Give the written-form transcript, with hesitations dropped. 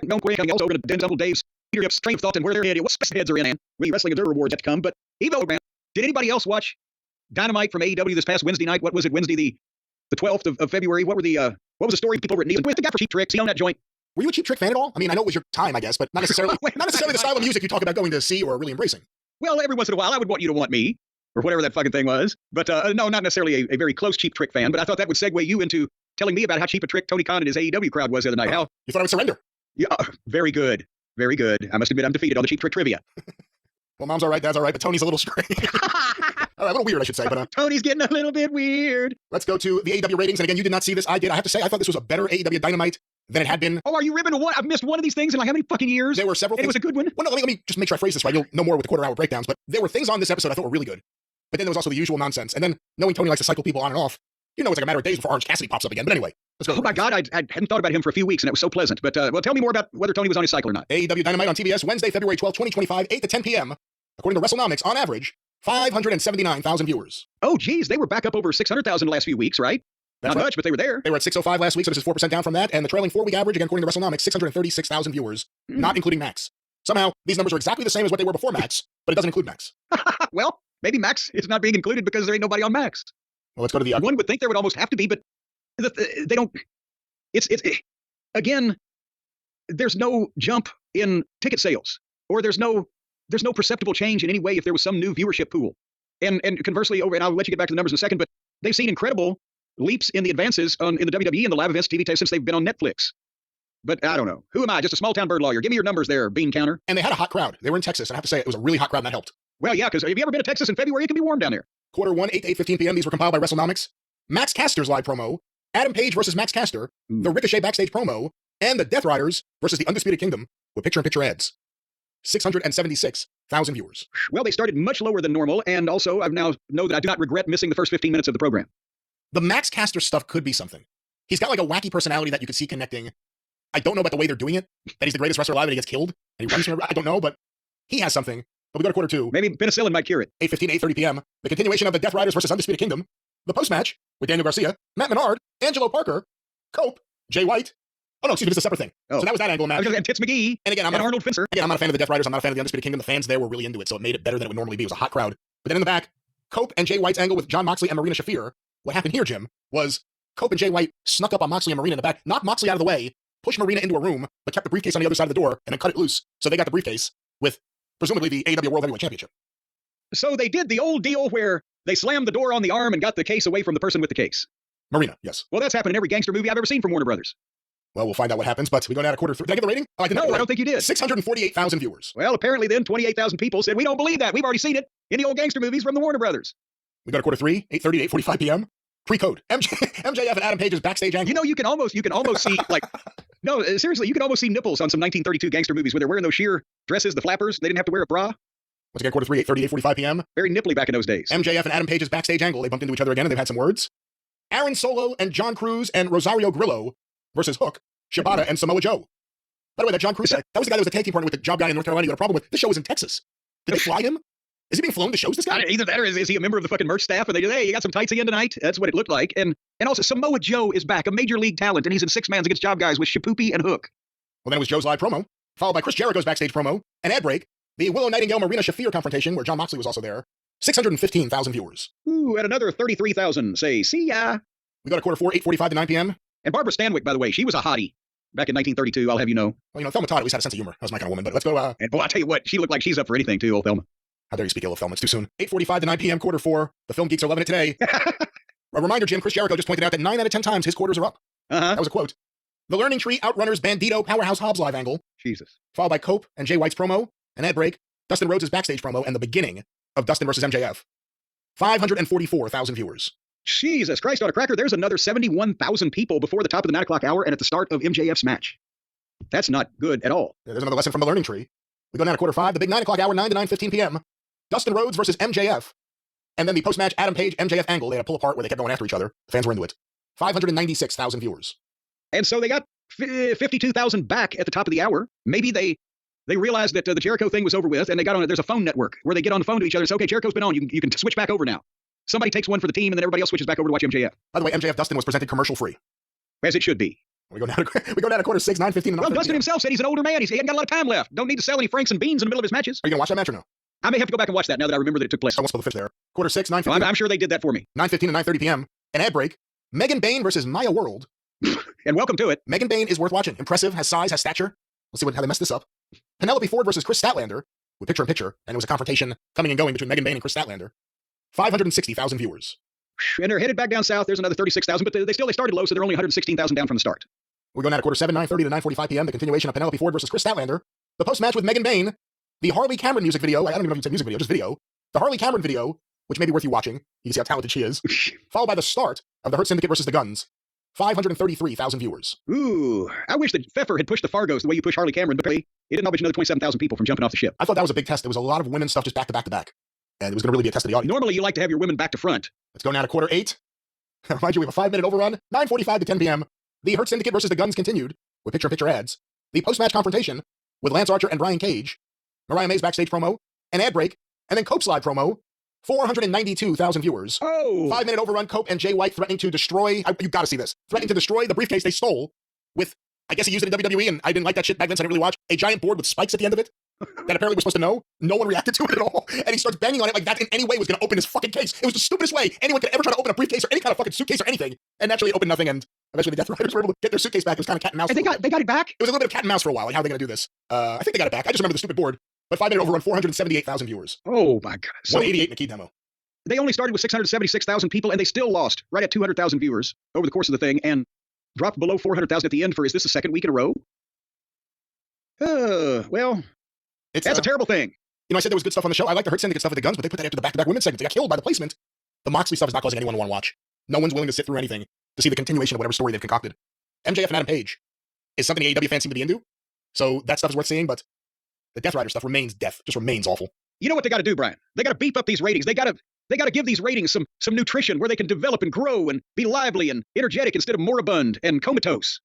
no quick. Also going to Den's Uncle Dave's leadership's train of thought and where their heads are in, and we wrestling endure rewards yet to come. But Evo, man, did anybody else watch Dynamite from AEW this past Wednesday night? What was it? Wednesday the 12th of February. What was the story people were with the guy for Cheap Tricks? He owned that joint. Were you a Cheap Trick fan at all? I mean, I know it was your time, I guess, but not necessarily the style of music you talk about going to see or really embracing. Well, every once in a while, I would want you to want me, or whatever that fucking thing was. But no, not necessarily a very close Cheap Trick fan. But I thought that would segue you into telling me about how cheap a trick Tony Khan and his AEW crowd was the other night. How you thought I would surrender? Yeah, very good, very good. I must admit, I'm defeated on the Cheap Trick trivia. Well, Mom's all right, Dad's all right, but Tony's a little strange. All right, a little weird, I should say. But Tony's getting a little bit weird. Let's go to the AEW ratings. And again, you did not see this. I did. I have to say, I thought this was a better AEW Dynamite than it had been. Oh, are you ripping one? I've missed one of these things in like how many fucking years? There were several things. It was a good one. Well, no, let me just make sure I phrase this right. You'll know more with the quarter-hour breakdowns. But there were things on this episode I thought were really good. But then there was also the usual nonsense. And then, knowing Tony likes to cycle people on and off, you know it's like a matter of days before Orange Cassidy pops up again. But anyway, let's go. Oh my God, I hadn't thought about him for a few weeks, and it was so pleasant. But well, tell me more about whether Tony was on his cycle or not. AEW Dynamite on TBS, Wednesday, February 12, 2025, 8 to 10 p.m. According to WrestleNomics, on average, 579,000 viewers. Oh, geez, they were back up over 600,000 the last few weeks, right? That's Not right. much, but they were there. They were at 605 last week, so this is 4% down from that. And the trailing 4-week average, again, according to WrestleNomics, 636,000 viewers, not including Max. Somehow, these numbers are exactly the same as what they were before Max, but it doesn't include Max. Well, maybe Max is not being included because there ain't nobody on Max. Well, let's go to the... One would think there would almost have to be, but they don't... Again, there's no jump in ticket sales, or there's no perceptible change in any way if there was some new viewership pool. And conversely, and I'll let you get back to the numbers in a second, but they've seen incredible leaps in the advances in the WWE and the live events TV since they've been on Netflix. But I don't know. Who am I? Just a small town bird lawyer. Give me your numbers there, bean counter. And they had a hot crowd. They were in Texas, and I have to say, it was a really hot crowd, and that helped. Well, yeah, because have you ever been to Texas in February? It can be warm down there. Quarter 1, 8 to 8:15 p.m. These were compiled by WrestleNomics. Max Caster's live promo, Adam Page versus Max Caster, the Ricochet backstage promo, and the Death Riders versus the Undisputed Kingdom with picture-in-picture ads. 676,000 viewers. Well, they started much lower than normal, and also I now know that I do not regret missing the first 15 minutes of the program. The Max Caster stuff could be something. He's got like a wacky personality that you could see connecting. I don't know about the way they're doing it, that he's the greatest wrestler alive and he gets killed, and he runs from I don't know, but he has something. But we go to quarter 2. Maybe penicillin might cure it. 8:15, 8:30 p.m. The continuation of the Death Riders versus Undisputed Kingdom. The post-match with Daniel Garcia, Matt Menard, Angelo Parker, Cope, Jay White. Oh, no, excuse me, this is a separate thing. Oh. So that was that angle match. And Tits McGee. And again, Arnold Finster. Again, I'm not a fan of the Death Riders. I'm not a fan of the Undisputed Kingdom. The fans there were really into it, so it made it better than it would normally be. It was a hot crowd. But then in the back, Cope and Jay White's angle with John Moxley and Marina Shafir. What happened here, Jim, was Cope and Jay White snuck up on Moxley and Marina in the back, knocked Moxley out of the way, pushed Marina into a room, but kept the briefcase on the other side of the door, and then cut it loose. So they got the briefcase with, presumably, the AEW World Heavyweight Championship. So they did the old deal where they slammed the door on the arm and got the case away from the person with the case. Marina, yes. Well, that's happened in every gangster movie I've ever seen from Warner Brothers. Well, we'll find out what happens, but we go down to quarter 3. Did I get the rating? Oh, No, I don't think you did. 648,000 viewers. Well, apparently then 28,000 people said, we don't believe that. We've already seen it in the old gangster movies from the Warner Brothers. We go to quarter 3, 8:30 to 8:45 p.m. Pre-code. MJF and Adam Page's backstage angle. You know, you can almost see, like, no, seriously, you can almost see nipples on some 1932 gangster movies where they're wearing those sheer dresses, the flappers. They didn't have to wear a bra. Once again, quarter 3, 8:30 to 8:45 p.m. Very nipply back in those days. MJF and Adam Page's backstage angle. They bumped into each other again, and they've had some words. Aaron Solo and John Cruz and Rosario Grillo versus Hook, Shibata, and Samoa Joe. By the way, that John Cruz, that was the guy that was the tag team partner with the job guy in North Carolina you got a problem with. This show was in Texas. Did they fly him? Is he being flown to shows, this guy? Either that or is he a member of the fucking merch staff? And they just, hey, you got some tights again tonight? That's what it looked like. And also, Samoa Joe is back, a major league talent, and he's in 6-mans against job guys with Shapoopy and Hook. Well, then it was Joe's live promo, followed by Chris Jericho's backstage promo, an ad break, the Willow Nightingale Marina Shafir confrontation, where John Moxley was also there. 615,000 viewers. Ooh, and another 33,000 say, see ya. We go to quarter 4, 8:45 to 9 p.m. And Barbara Stanwyck, by the way, she was a hottie back in 1932, I'll have you know. Well, Thelma Todd at least had a sense of humor. That was my kind of woman, but let's go. And boy, I'll tell you what, she looked like she's up for anything too, old Thelma. How dare you speak ill of Thelma? It's too soon. 8:45 to 9 p.m. quarter 4. The film geeks are loving it today. A reminder, Jim, Chris Jericho just pointed out that 9 out of 10 times his quarters are up. That was a quote. The Learning Tree Outrunners Bandito Powerhouse Hobbs live angle. Jesus. Followed by Cope and Jay White's promo, an ad break, Dustin Rhodes' backstage promo, and the beginning of Dustin versus MJF. 544,000 viewers. Jesus Christ on a cracker. There's another 71,000 people before the top of the 9 o'clock hour and at the start of MJF's match. That's not good at all. Yeah, there's another lesson from the Learning Tree. We go down to quarter 5, the big 9 o'clock hour, 9 to 9:15 p.m. Dustin Rhodes versus MJF. And then the post-match Adam Page MJF angle. They had a pull apart where they kept going after each other. The fans were into it. 596,000 viewers. And so they got 52,000 back at the top of the hour. Maybe they realized that the Jericho thing was over with, and they got on it. There's a phone network where they get on the phone to each other and say, okay, Jericho's been on. You can switch back over now. Somebody takes one for the team, and then everybody else switches back over to watch MJF. By the way, MJF Dustin was presented commercial free. As it should be. We go down to quarter 6, 9:15. Well, Dustin himself said he's an older man. He hadn't got a lot of time left. Don't need to sell any franks and beans in the middle of his matches. Are you going to watch that match or no? I may have to go back and watch that now that I remember that it took place. I won't spill the fish there. Quarter 6, 9:15. Well, I'm sure they did that for me. 9:15 and 9:30 p.m. An ad break. Megan Bain versus Maya World. And welcome to it. Megan Bain is worth watching. Impressive, has size, has stature. Let's see how they messed this up. Penelope Ford versus Chris Statlander with picture-in-picture, and it was a confrontation coming and going between Megan Bain and Chris Statlander. 560,000 viewers. And they're headed back down south. There's another 36,000, but they started low, so they're only 116,000 down from the start. We go now to quarter 7, 9:30 to 9:45 p.m. The continuation of Penelope Ford versus Chris Statlander. The post-match with Megan Bain. The Harley Cameron music video. I don't even know if you said music video, just video. The Harley Cameron video, which may be worth you watching. You can see how talented she is. Followed by the start of the Hurt Syndicate versus the Guns. 533,000 viewers. Ooh, I wish that Pfeffer had pushed the Fargos the way you push Harley Cameron, but it didn't help another 27,000 people from jumping off the ship. I thought that was a big test. There was a lot of women's stuff just back to back to back. And it was going to really be a test of the audience. Normally, you like to have your women back to front. Let's go now to quarter 8. Remind you, we have a 5-minute overrun. 9:45 to 10 p.m. The Hurt Syndicate versus the Guns continued with picture-in-picture ads. The post-match confrontation with Lance Archer and Brian Cage. Mariah May's backstage promo, an ad break, and then Cope's live promo. 492,000 viewers. Oh! 5-minute overrun. Cope and Jay White threatening to destroy. You got to see this. Threatening to destroy the briefcase they stole with. I guess he used it in WWE, and I didn't like that shit back then, so I didn't really watch. A giant board with spikes at the end of it that apparently we're supposed to know. No one reacted to it at all, and he starts banging on it like that in any way was going to open his fucking case. It was the stupidest way anyone could ever try to open a briefcase or any kind of fucking suitcase or anything. And naturally, it opened nothing. And eventually, the Death Riders were able to get their suitcase back. It was kind of cat and mouse. And they got it back. It was a little bit of cat and mouse for a while. Like, how are they going to do this? I think they got it back. I just remember the stupid board. But 5-minute overrun, 478,000 viewers. Oh my god! So, 188 in the key demo. They only started with 676,000 people, and they still lost right at 200,000 viewers over the course of the thing, and dropped below 400,000 at the end for, is this the second week in a row? Well, that's a terrible thing. You know, I said there was good stuff on the show. I like the Hurt Syndicate stuff with the Guns, but they put that after the back-to-back women's segments. They got killed by the placement. The Moxley stuff is not causing anyone to want to watch. No one's willing to sit through anything to see the continuation of whatever story they've concocted. MJF and Adam Page is something AEW fans seem to be into, so that stuff is worth seeing, but the Death Rider stuff remains just remains awful. You know what they got to do, Brian? They got to beef up these ratings. They got to give these ratings some nutrition where they can develop and grow and be lively and energetic instead of moribund and comatose.